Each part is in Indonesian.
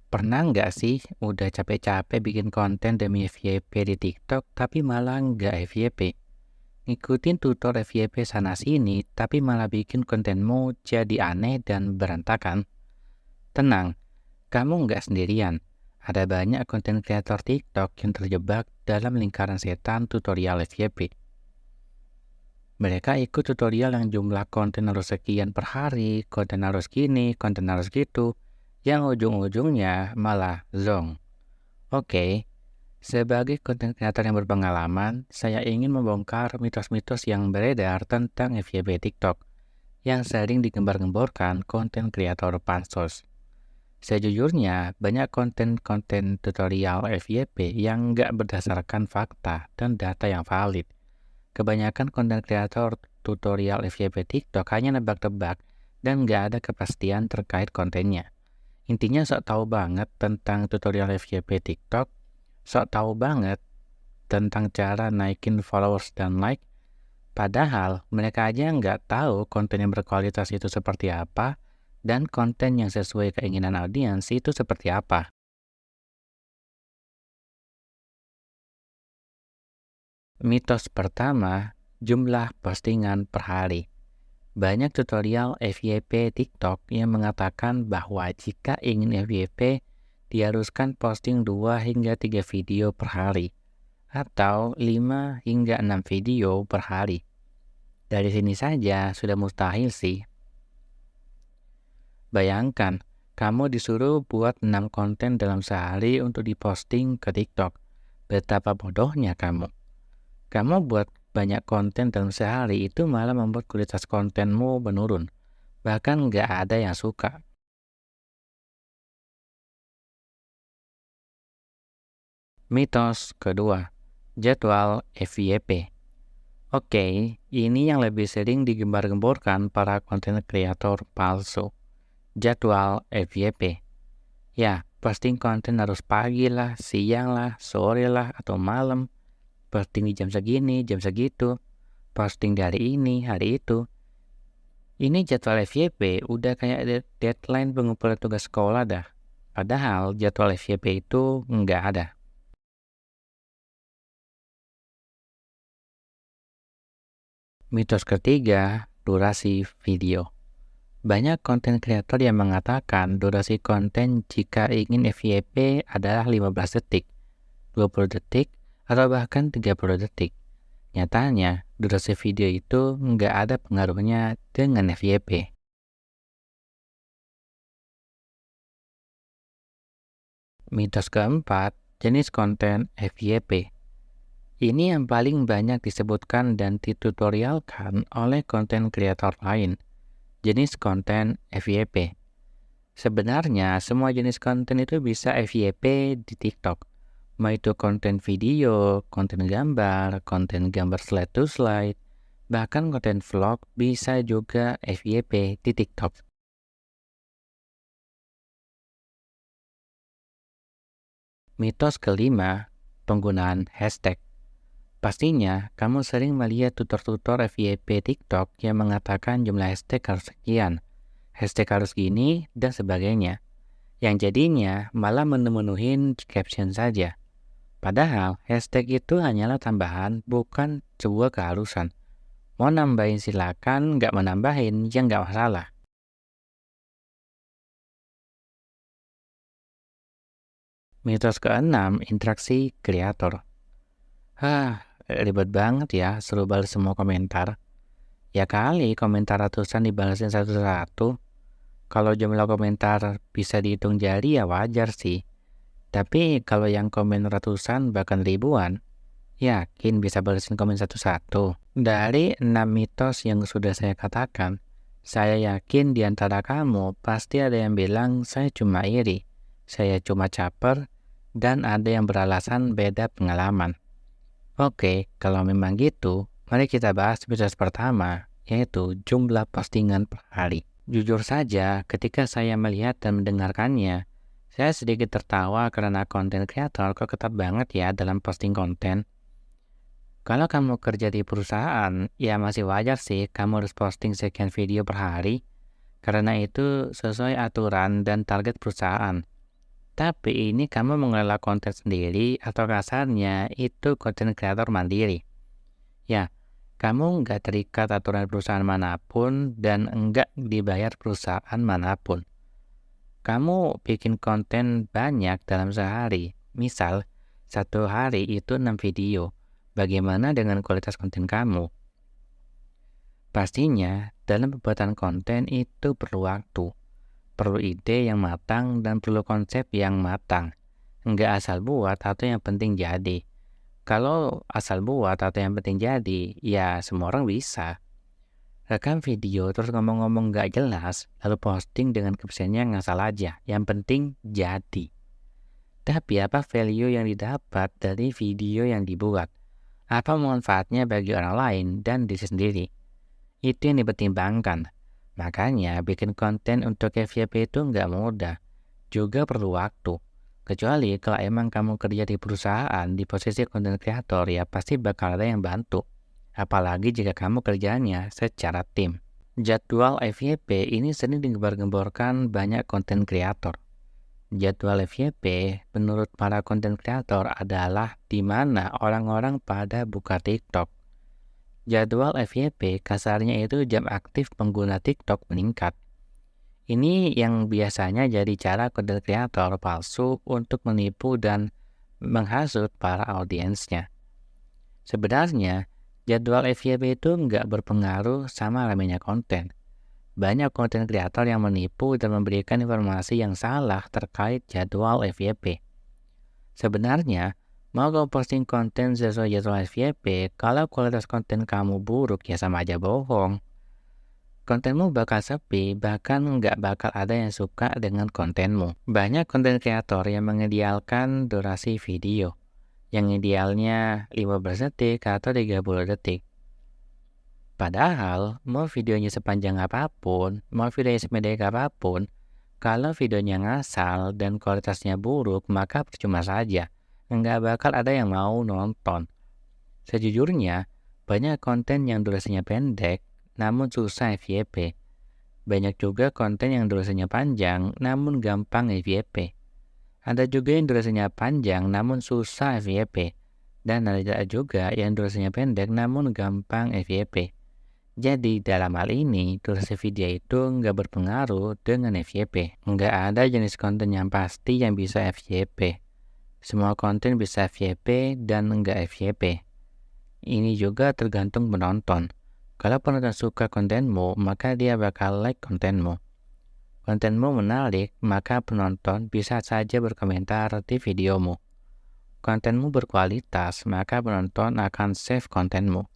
Pernah nggak sih udah capek-capek bikin konten demi FYP di TikTok tapi malah nggak FYP? Ngikutin tutor FYP sana-sini tapi malah bikin kontenmu jadi aneh dan berantakan? Tenang, kamu nggak sendirian. Ada banyak konten kreator TikTok yang terjebak dalam lingkaran setan tutorial FYP. Mereka ikut tutorial yang jumlah konten harus sekian per hari, konten harus gini, konten harus gitu, yang ujung-ujungnya malah zonk. Oke, sebagai konten kreator yang berpengalaman, saya ingin membongkar mitos-mitos yang beredar tentang FYP TikTok yang sering digembar-gemborkan konten kreator pansos. Sejujurnya, banyak konten-konten tutorial FYP yang nggak berdasarkan fakta dan data yang valid. Kebanyakan konten kreator tutorial FYP TikTok hanya nebak-nebak dan nggak ada kepastian terkait kontennya. Intinya sok tahu banget tentang tutorial FYP TikTok, sok tahu banget tentang cara naikin followers dan like, padahal mereka aja nggak tahu konten yang berkualitas itu seperti apa dan konten yang sesuai keinginan audiens itu seperti apa. Mitos pertama, jumlah postingan per hari. Banyak tutorial FYP TikTok yang mengatakan bahwa jika ingin FYP, diharuskan posting 2 hingga 3 video per hari, atau 5 hingga 6 video per hari. Dari sini saja sudah mustahil sih. Bayangkan, kamu disuruh buat 6 konten dalam sehari untuk diposting ke TikTok. Betapa bodohnya kamu. Kamu buat banyak konten dalam sehari itu malah membuat kualitas kontenmu menurun. Bahkan nggak ada yang suka. Mitos kedua, jadwal FYP. Oke, ini yang lebih sering digembar-gemborkan para konten kreator palsu. Jadwal FYP. Ya, posting konten harus pagi lah, siang lah, sore lah, atau malam. Posting di jam segini, jam segitu. Posting di hari ini, hari itu. Ini jadwal FYP udah kayak deadline pengumpulan tugas sekolah dah. Padahal jadwal FYP itu nggak ada. Mitos ketiga, durasi video. Banyak konten kreator yang mengatakan durasi konten jika ingin FYP adalah 15 detik, 20 detik, atau bahkan 30 detik. Nyatanya, durasi video itu nggak ada pengaruhnya dengan FYP. Mitos keempat, jenis konten FYP. Ini yang paling banyak disebutkan dan ditutorialkan oleh konten kreator lain. Jenis konten FYP. Sebenarnya, semua jenis konten itu bisa FYP di TikTok. Mau itu konten video, konten gambar slide to slide, bahkan konten vlog bisa juga FYP di TikTok. Mitos kelima, penggunaan hashtag. Pastinya, kamu sering melihat tutor-tutor FYP TikTok yang mengatakan jumlah hashtag harus sekian, hashtag harus gini, dan sebagainya. Yang jadinya malah memenuhin caption saja. Padahal, hashtag itu hanyalah tambahan, bukan sebuah keharusan. Mau nambahin silakan, nggak menambahin, ya nggak masalah. Mitos keenam, interaksi kreator. Ribet banget ya, suruh balas semua komentar. Ya kali komentar ratusan dibalasin satu-satu. Kalau jumlah komentar bisa dihitung jari ya wajar sih. Tapi kalau yang komen ratusan bahkan ribuan, yakin bisa balasin komen satu-satu. Dari 6 mitos yang sudah saya katakan, saya yakin di antara kamu pasti ada yang bilang saya cuma iri, saya cuma caper, dan ada yang beralasan beda pengalaman. Oke, kalau memang gitu, mari kita bahas mitos pertama, yaitu jumlah postingan per hari. Jujur saja, ketika saya melihat dan mendengarkannya, saya sedikit tertawa karena konten kreator kok ketat banget ya dalam posting konten. Kalau kamu kerja di perusahaan, ya masih wajar sih kamu harus posting sekian video per hari, karena itu sesuai aturan dan target perusahaan. Tapi ini kamu mengelola konten sendiri atau kasarnya itu konten kreator mandiri. Ya, kamu nggak terikat aturan perusahaan manapun dan enggak dibayar perusahaan manapun. Kamu bikin konten banyak dalam sehari. Misal, satu hari itu 6 video. Bagaimana dengan kualitas konten kamu? Pastinya, dalam pembuatan konten itu perlu waktu, perlu ide yang matang, dan perlu konsep yang matang. Nggak asal buat atau yang penting jadi. Kalau asal buat atau yang penting jadi, ya semua orang bisa. Rekam video terus ngomong-ngomong nggak jelas, lalu posting dengan captionnya ngasal aja. Yang penting jadi. Tapi apa value yang didapat dari video yang dibuat? Apa manfaatnya bagi orang lain dan diri sendiri? Itu yang dipertimbangkan. Makanya bikin konten untuk FYP itu nggak mudah. Juga perlu waktu. Kecuali kalau emang kamu kerja di perusahaan di posisi konten kreator, ya pasti bakal ada yang bantu. Apalagi jika kamu kerjanya secara tim. Jadwal FYP ini sering digembar-gemborkan banyak konten kreator. Jadwal FYP menurut para konten kreator adalah di mana orang-orang pada buka TikTok. Jadwal FYP kasarnya itu jam aktif pengguna TikTok meningkat. Ini yang biasanya jadi cara konten kreator palsu untuk menipu dan menghasut para audiensnya. Sebenarnya, jadwal FYP itu nggak berpengaruh sama ramainya konten. Banyak konten kreator yang menipu dan memberikan informasi yang salah terkait jadwal FYP. Sebenarnya, mau kamu posting konten sesuai jadwal FYP, kalau kualitas konten kamu buruk ya sama aja bohong. Kontenmu bakal sepi, bahkan nggak bakal ada yang suka dengan kontenmu. Banyak konten kreator yang mengidealkan durasi video, yang idealnya 15 detik atau 30 detik. Padahal, mau videonya sepanjang apapun, mau videonya sependek apapun, kalau videonya ngasal dan kualitasnya buruk, maka percuma saja. Nggak bakal ada yang mau nonton. Sejujurnya, banyak konten yang durasinya pendek, namun susah FYP. Banyak juga konten yang durasinya panjang, namun gampang FYP. Ada juga yang durasinya panjang, namun susah FYP. Dan ada juga yang durasinya pendek, namun gampang FYP. Jadi, dalam hal ini, durasi video itu nggak berpengaruh dengan FYP. Nggak ada jenis konten yang pasti yang bisa FYP. Semua konten bisa FYP dan nggak FYP. Ini juga tergantung penonton. Kalau penonton suka kontenmu, maka dia bakal like kontenmu. Kontenmu menarik, maka penonton bisa saja berkomentar di videomu. Kontenmu berkualitas, maka penonton akan save kontenmu.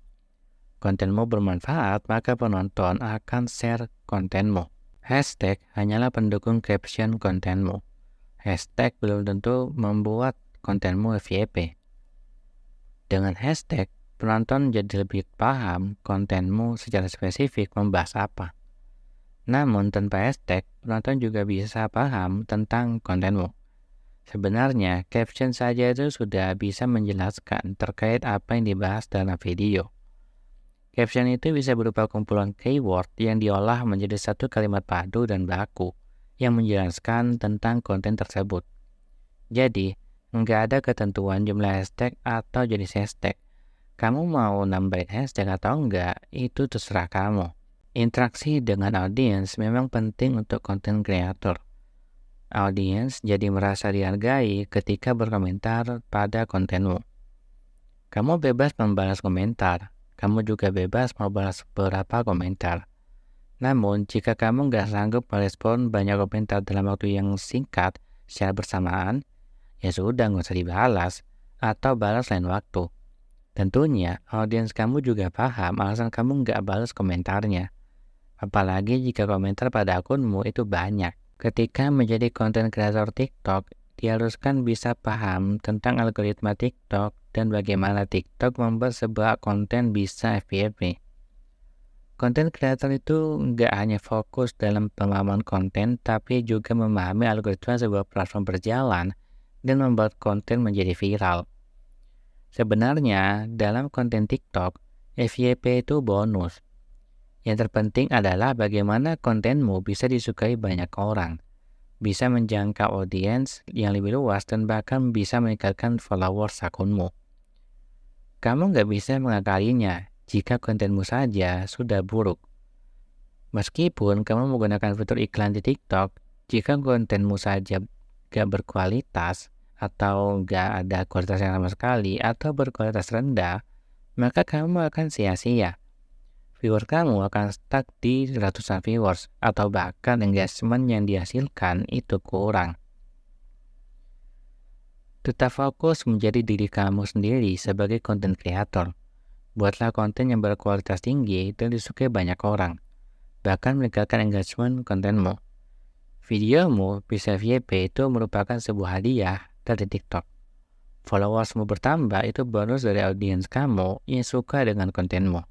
Kontenmu bermanfaat, maka penonton akan share kontenmu. Hashtag hanyalah pendukung caption kontenmu. Hashtag belum tentu membuat kontenmu FYP. Dengan hashtag, penonton jadi lebih paham kontenmu secara spesifik membahas apa. Namun tanpa hashtag, penonton juga bisa paham tentang kontenmu. Sebenarnya, caption saja itu sudah bisa menjelaskan terkait apa yang dibahas dalam video. Caption itu bisa berupa kumpulan keyword yang diolah menjadi satu kalimat padu dan baku yang menjelaskan tentang konten tersebut. Jadi, nggak ada ketentuan jumlah hashtag atau jenis hashtag. Kamu mau nambahin hashtag atau enggak, itu terserah kamu. Interaksi dengan audiens memang penting untuk konten kreator. Audiens jadi merasa dihargai ketika berkomentar pada kontenmu. Kamu bebas membalas komentar. Kamu juga bebas membalas beberapa komentar. Namun, jika kamu nggak sanggup merespon banyak komentar dalam waktu yang singkat secara bersamaan, ya sudah nggak usah dibalas atau balas lain waktu. Tentunya, audiens kamu juga paham alasan kamu nggak balas komentarnya. Apalagi jika komentar pada akunmu itu banyak. Ketika menjadi konten kreator TikTok, diharuskan bisa paham tentang algoritma TikTok dan bagaimana TikTok membuat sebuah konten bisa FYP. Konten kreator itu nggak hanya fokus dalam pemahaman konten, tapi juga memahami algoritma sebuah platform berjalan dan membuat konten menjadi viral. Sebenarnya, dalam konten TikTok, FYP itu bonus. Yang terpenting adalah bagaimana kontenmu bisa disukai banyak orang. bisa menjangkau audiens yang lebih luas dan bahkan bisa meningkatkan followers akunmu. Kamu nggak bisa mengakalinya jika kontenmu saja sudah buruk. Meskipun kamu menggunakan fitur iklan di TikTok, jika kontenmu saja nggak berkualitas atau nggak ada kualitas yang sama sekali atau berkualitas rendah, maka kamu akan sia-sia. Viewer kamu akan stuck di ratusan viewers atau bahkan engagement yang dihasilkan itu kurang. Tetap fokus menjadi diri kamu sendiri sebagai content creator. Buatlah konten yang berkualitas tinggi dan disukai banyak orang, bahkan meningkatkan engagement kontenmu. Videomu bisa VIP itu merupakan sebuah hadiah dari TikTok. Followersmu bertambah itu bonus dari audiens kamu yang suka dengan kontenmu.